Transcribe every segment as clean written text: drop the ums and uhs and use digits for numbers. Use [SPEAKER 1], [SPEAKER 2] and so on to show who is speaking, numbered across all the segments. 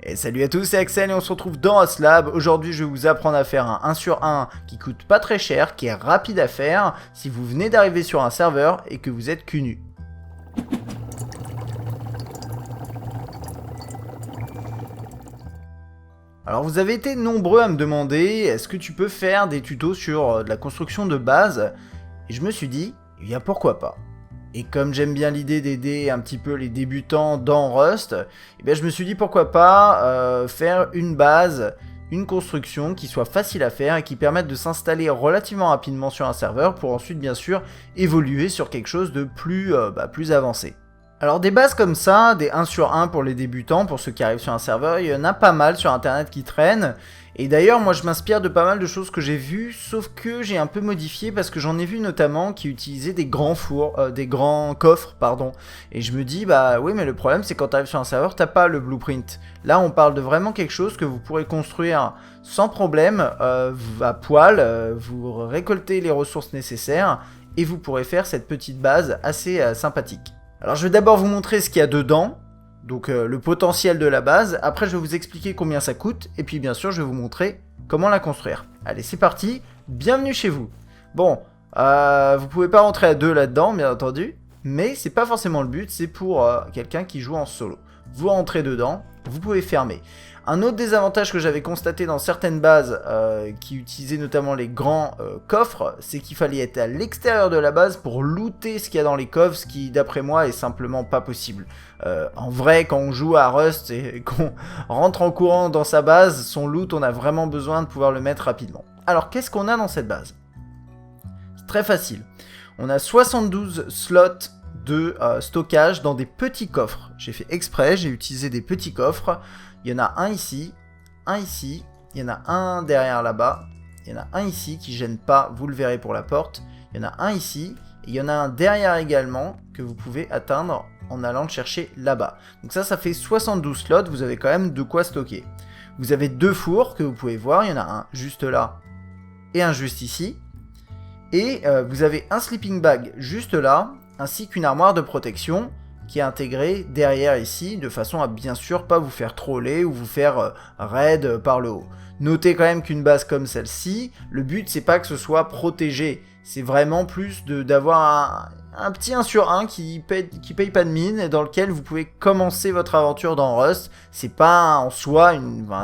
[SPEAKER 1] Et salut à tous, c'est Axel et on se retrouve dans Hoslab. Aujourd'hui, je vais vous apprendre à faire un 1 sur 1 qui coûte pas très cher, qui est rapide à faire si vous venez d'arriver sur un serveur et que vous êtes cul nu. Alors vous avez été nombreux à me demander, est-ce que tu peux faire des tutos sur de la construction de base? Et je me suis dit, eh bien pourquoi pas. Et comme j'aime bien l'idée d'aider un petit peu les débutants dans Rust, eh bien je me suis dit pourquoi pas faire une base, une construction qui soit facile à faire et qui permette de s'installer relativement rapidement sur un serveur pour ensuite bien sûr évoluer sur quelque chose de plus avancé. Alors des bases comme ça, des 1 sur 1 pour les débutants, pour ceux qui arrivent sur un serveur, il y en a pas mal sur internet qui traînent. Et d'ailleurs moi je m'inspire de pas mal de choses que j'ai vues, sauf que j'ai un peu modifié parce que j'en ai vu notamment qui utilisaient des grands fours, des grands coffres, pardon. Et je me dis bah oui mais le problème c'est quand tu arrives sur un serveur t'as pas le blueprint. Là on parle de vraiment quelque chose que vous pourrez construire sans problème, à poil, vous récoltez les ressources nécessaires et vous pourrez faire cette petite base assez sympathique. Alors je vais d'abord vous montrer ce qu'il y a dedans, donc le potentiel de la base, après je vais vous expliquer combien ça coûte, et puis bien sûr je vais vous montrer comment la construire. Allez c'est parti, bienvenue chez vous. Bon, vous pouvez pas rentrer à deux là-dedans bien entendu, mais c'est pas forcément le but, c'est pour quelqu'un qui joue en solo. Vous rentrez dedans, vous pouvez fermer. Un autre désavantage que j'avais constaté dans certaines bases qui utilisaient notamment les grands coffres, c'est qu'il fallait être à l'extérieur de la base pour looter ce qu'il y a dans les coffres, ce qui d'après moi est simplement pas possible. En vrai, quand on joue à Rust et qu'on rentre en courant dans sa base, son loot, on a vraiment besoin de pouvoir le mettre rapidement. Alors qu'est-ce qu'on a dans cette base? C'est très facile. On a 72 slots de stockage dans des petits coffres. J'ai fait exprès, j'ai utilisé des petits coffres. Il y en a un ici, il y en a un derrière là-bas, il y en a un ici qui gêne pas, vous le verrez pour la porte. Il y en a un ici, et il y en a un derrière également que vous pouvez atteindre en allant le chercher là-bas. Donc ça fait 72 slots, vous avez quand même de quoi stocker. Vous avez deux fours que vous pouvez voir, il y en a un juste là et un juste ici. Et vous avez un sleeping bag juste là, ainsi qu'une armoire de protection qui est intégrée derrière ici, de façon à bien sûr pas vous faire troller ou vous faire raid par le haut. Notez quand même qu'une base comme celle-ci, le but c'est pas que ce soit protégé, c'est vraiment plus d'avoir un petit 1 sur 1 qui paye pas de mine et dans lequel vous pouvez commencer votre aventure dans Rust. C'est pas en soi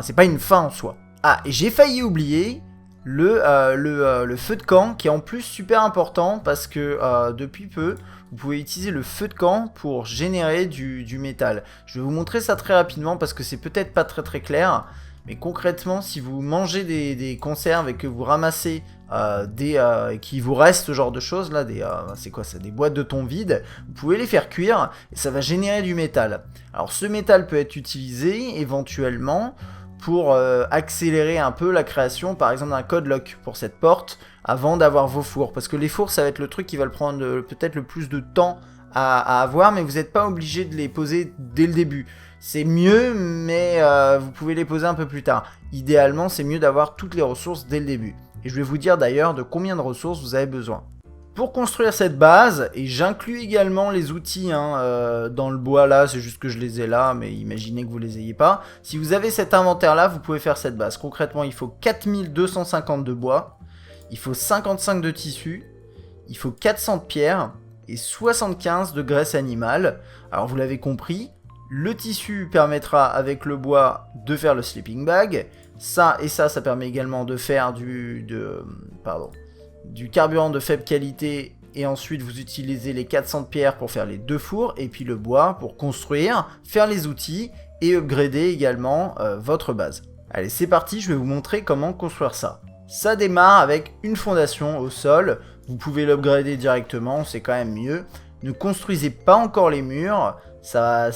[SPEAKER 1] c'est pas une fin en soi. Ah, et j'ai failli oublier le feu de camp qui est en plus super important parce que depuis peu vous pouvez utiliser le feu de camp pour générer du métal. Je vais vous montrer ça très rapidement parce que c'est peut-être pas très clair, mais concrètement si vous mangez des conserves et que vous ramassez qui vous reste ce genre de choses là, c'est quoi ça, des boîtes de thon vides, vous pouvez les faire cuire et ça va générer du métal. Alors ce métal peut être utilisé éventuellement pour accélérer un peu la création par exemple d'un code lock pour cette porte avant d'avoir vos fours, parce que les fours ça va être le truc qui va le prendre peut-être le plus de temps à avoir, mais vous n'êtes pas obligé de les poser dès le début. C'est mieux, mais vous pouvez les poser un peu plus tard. Idéalement c'est mieux d'avoir toutes les ressources dès le début, et je vais vous dire d'ailleurs de combien de ressources vous avez besoin. Pour construire cette base, et j'inclus également les outils dans le bois là, c'est juste que je les ai là, mais imaginez que vous les ayez pas. Si vous avez cet inventaire là, vous pouvez faire cette base. Concrètement, il faut 4250 de bois, il faut 55 de tissu, il faut 400 de pierre et 75 de graisse animale. Alors vous l'avez compris, le tissu permettra avec le bois de faire le sleeping bag. Ça et ça permet également de faire du carburant de faible qualité, et ensuite vous utilisez les 400 de pierre pour faire les deux fours, et puis le bois pour construire, faire les outils et upgrader également votre base. Allez c'est parti, je vais vous montrer comment construire ça. Ça démarre avec une fondation au sol, vous pouvez l'upgrader directement, c'est quand même mieux. Ne construisez pas encore les murs, ça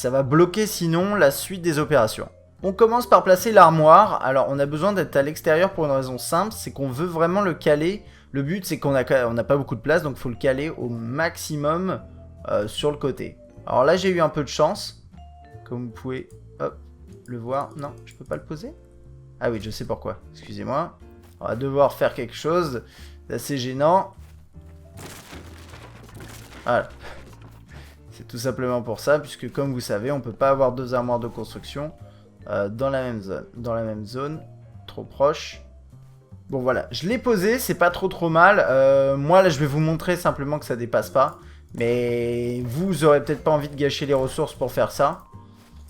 [SPEAKER 1] va bloquer sinon la suite des opérations. On commence par placer l'armoire. Alors on a besoin d'être à l'extérieur pour une raison simple, c'est qu'on veut vraiment le caler. Le but c'est qu'on n'a pas beaucoup de place, donc il faut le caler au maximum sur le côté. Alors là j'ai eu un peu de chance, comme vous pouvez le voir. Non, je peux pas le poser? Ah oui, je sais pourquoi, excusez-moi. On va devoir faire quelque chose d'assez gênant. Voilà. C'est tout simplement pour ça, puisque comme vous savez, on peut pas avoir deux armoires de construction. dans la même zone. Dans la même zone. Trop proche. Bon voilà, je l'ai posé, c'est pas trop mal. Moi là je vais vous montrer simplement que ça dépasse pas. Mais vous aurez peut-être pas envie de gâcher les ressources pour faire ça.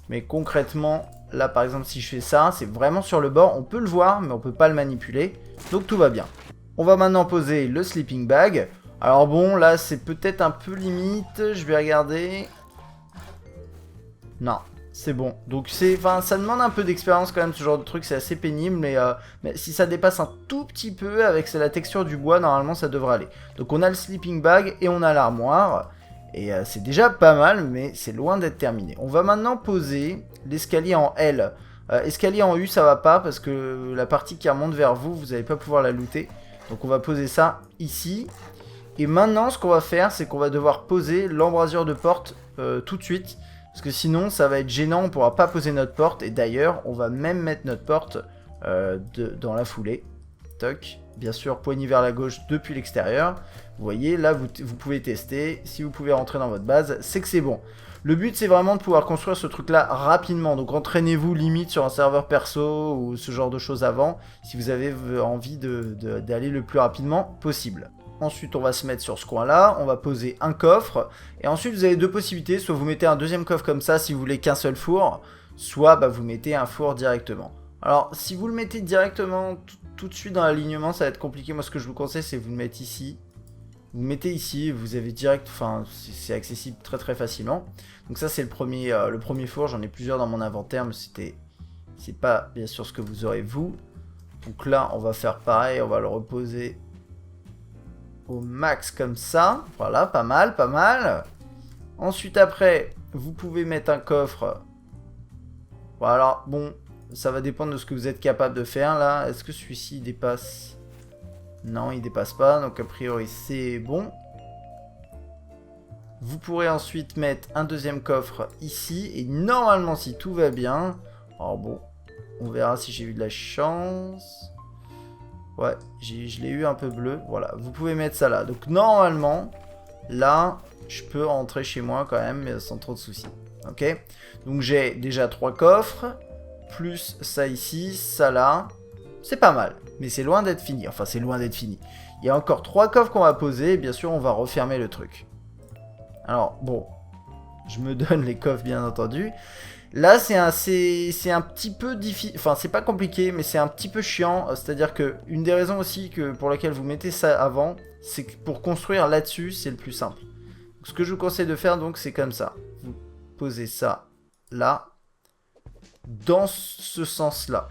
[SPEAKER 1] Mais concrètement, là par exemple si je fais ça, c'est vraiment sur le bord. On peut le voir mais on peut pas le manipuler. Donc tout va bien. On va maintenant poser le sleeping bag. Alors bon là c'est peut-être un peu limite. Je vais regarder. Non. C'est bon. Donc ça demande un peu d'expérience quand même, ce genre de truc, c'est assez pénible, mais si ça dépasse un tout petit peu avec la texture du bois, normalement ça devrait aller. Donc on a le sleeping bag et on a l'armoire, et c'est déjà pas mal, mais c'est loin d'être terminé. On va maintenant poser l'escalier en L. Escalier en U ça va pas, parce que la partie qui remonte vers vous, vous n'allez pas pouvoir la looter. Donc on va poser ça ici. Et maintenant ce qu'on va faire, c'est qu'on va devoir poser l'embrasure de porte tout de suite. Parce que sinon, ça va être gênant, on ne pourra pas poser notre porte. Et d'ailleurs, on va même mettre notre porte dans la foulée. Toc. Bien sûr, poignée vers la gauche depuis l'extérieur. Vous voyez, là, vous pouvez tester. Si vous pouvez rentrer dans votre base, c'est que c'est bon. Le but, c'est vraiment de pouvoir construire ce truc-là rapidement. Donc, entraînez-vous limite sur un serveur perso ou ce genre de choses avant, si vous avez envie d'aller le plus rapidement possible. Ensuite, on va se mettre sur ce coin-là, on va poser un coffre, et ensuite vous avez deux possibilités, soit vous mettez un deuxième coffre comme ça si vous voulez qu'un seul four, soit vous mettez un four directement. Alors, si vous le mettez directement tout de suite dans l'alignement, ça va être compliqué. Moi, ce que je vous conseille, c'est vous le mettre ici. Vous le mettez ici, vous avez direct, enfin, c'est accessible très facilement. Donc ça, c'est le premier four, j'en ai plusieurs dans mon inventaire, mais c'est pas bien sûr ce que vous aurez vous. Donc là, on va faire pareil, on va le reposer au max comme ça. Voilà, pas mal, pas mal. Ensuite, après, vous pouvez mettre un coffre. Voilà, bon, ça va dépendre de ce que vous êtes capable de faire, là. Est-ce que celui-ci dépasse? Non, il dépasse pas, donc a priori, c'est bon. Vous pourrez ensuite mettre un deuxième coffre ici, et normalement, si tout va bien... Alors bon, on verra si j'ai eu de la chance... Ouais, je l'ai eu un peu bleu. Voilà, vous pouvez mettre ça là. Donc normalement, là, je peux rentrer chez moi quand même, mais sans trop de soucis. Ok? Donc j'ai déjà 3 coffres, plus ça ici, ça là. C'est pas mal, mais c'est loin d'être fini. Enfin, c'est loin d'être fini. Il y a encore 3 coffres qu'on va poser, et bien sûr, on va refermer le truc. Alors, bon, je me donne les coffres, bien entendu. Là, c'est un petit peu difficile, enfin, c'est pas compliqué, mais c'est un petit peu chiant. C'est-à-dire que une des raisons aussi pour laquelle vous mettez ça avant, c'est que pour construire là-dessus, c'est le plus simple. Donc, ce que je vous conseille de faire, donc, c'est comme ça. Vous posez ça là, dans ce sens-là.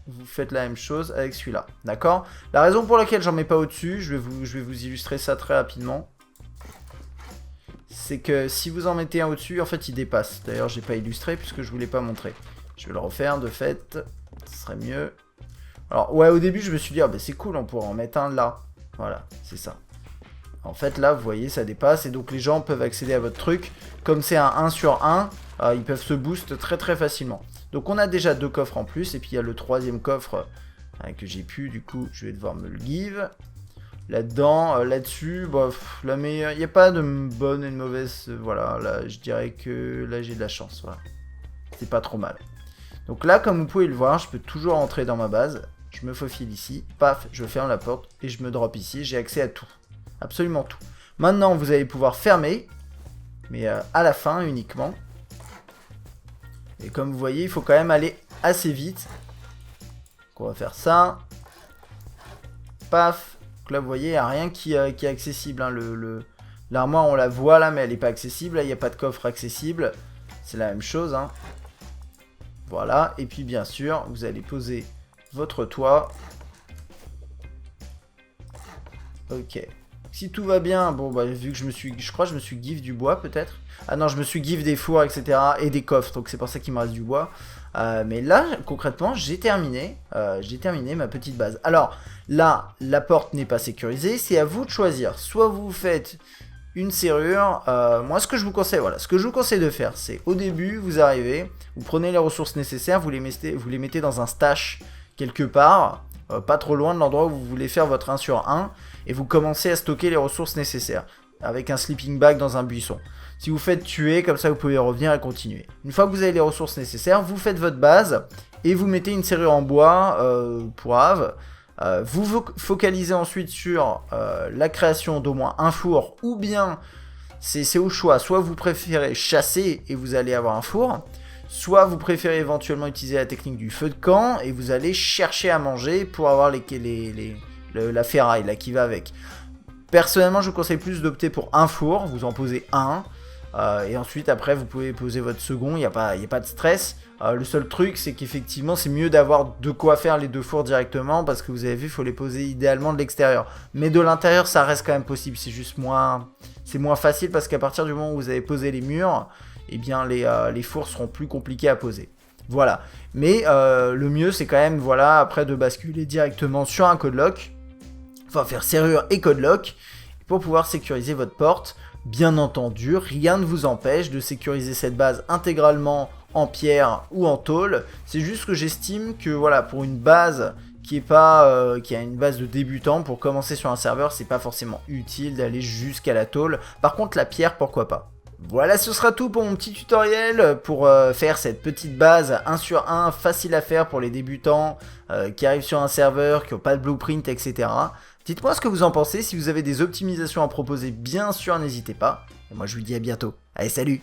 [SPEAKER 1] Vous faites la même chose avec celui-là, d'accord? La raison pour laquelle j'en mets pas au-dessus, je vais vous illustrer ça très rapidement. C'est que si vous en mettez un au-dessus, en fait, il dépasse. D'ailleurs, j'ai pas illustré puisque je voulais pas montrer. Je vais le refaire, de fait. Ce serait mieux. Alors, ouais, au début, je me suis dit, ah, bah, c'est cool, on pourrait en mettre un là. Voilà, c'est ça. En fait, là, vous voyez, ça dépasse. Et donc, les gens peuvent accéder à votre truc. Comme c'est un 1 sur 1, ils peuvent se boost très facilement. Donc, on a déjà 2 coffres en plus. Et puis, il y a le 3e coffre que j'ai pu. Du coup, je vais devoir me le give. Là-dedans, là-dessus, bah, il n'y a pas de bonne et de mauvaise, voilà, là, je dirais que là, j'ai de la chance, voilà. C'est pas trop mal. Donc là, comme vous pouvez le voir, je peux toujours entrer dans ma base, je me faufile ici, paf, je ferme la porte, et je me drop ici, j'ai accès à tout, absolument tout. Maintenant, vous allez pouvoir fermer, mais à la fin uniquement. Et comme vous voyez, il faut quand même aller assez vite. Donc on va faire ça. Paf. Là, vous voyez, il n'y a rien qui est accessible. Hein. L'armoire, on la voit là, mais elle n'est pas accessible. Là, il n'y a pas de coffre accessible. C'est la même chose. Hein. Voilà. Et puis, bien sûr, vous allez poser votre toit. Ok. Si tout va bien, bon, bah, vu que je crois que je me suis give du bois, peut-être. Ah non, je me suis give des fours, etc. et des coffres. Donc, c'est pour ça qu'il me reste du bois. Mais là, concrètement, j'ai terminé ma petite base. Alors, là, la porte n'est pas sécurisée. C'est à vous de choisir. Soit vous faites une serrure. Moi, ce que je vous conseille, voilà, ce que je vous conseille de faire, c'est au début, vous arrivez, vous prenez les ressources nécessaires, vous les mettez dans un stash quelque part, pas trop loin de l'endroit où vous voulez faire votre 1 sur 1, et vous commencez à stocker les ressources nécessaires. avec un sleeping bag dans un buisson. Si vous faites tuer, comme ça vous pouvez revenir et continuer. Une fois que vous avez les ressources nécessaires, vous faites votre base et vous mettez une serrure en bois pour Ave. Vous focalisez ensuite sur la création d'au moins un four, ou bien c'est au choix, soit vous préférez chasser et vous allez avoir un four, soit vous préférez éventuellement utiliser la technique du feu de camp et vous allez chercher à manger pour avoir la ferraille là, qui va avec. Personnellement, je vous conseille plus d'opter pour un four, vous en posez un, et ensuite après vous pouvez poser votre second, il n'y a pas de stress. Le seul truc c'est qu'effectivement c'est mieux d'avoir de quoi faire les deux fours directement, parce que vous avez vu, il faut les poser idéalement de l'extérieur. Mais de l'intérieur ça reste quand même possible, c'est juste moins facile, parce qu'à partir du moment où vous avez posé les murs, eh bien les fours seront plus compliqués à poser. Voilà, mais le mieux c'est quand même, voilà, après de basculer directement sur un code lock, enfin faire serrure et code lock, pour pouvoir sécuriser votre porte. Bien entendu, rien ne vous empêche de sécuriser cette base intégralement en pierre ou en tôle. C'est juste que j'estime que voilà, pour une base qui a une base de débutant, pour commencer sur un serveur, c'est pas forcément utile d'aller jusqu'à la tôle. Par contre, la pierre, pourquoi pas. Voilà, ce sera tout pour mon petit tutoriel pour faire cette petite base 1 sur 1, facile à faire pour les débutants qui arrivent sur un serveur, qui n'ont pas de blueprint, etc. Dites-moi ce que vous en pensez, si vous avez des optimisations à proposer, bien sûr, n'hésitez pas. Et moi, je vous dis à bientôt. Allez, salut!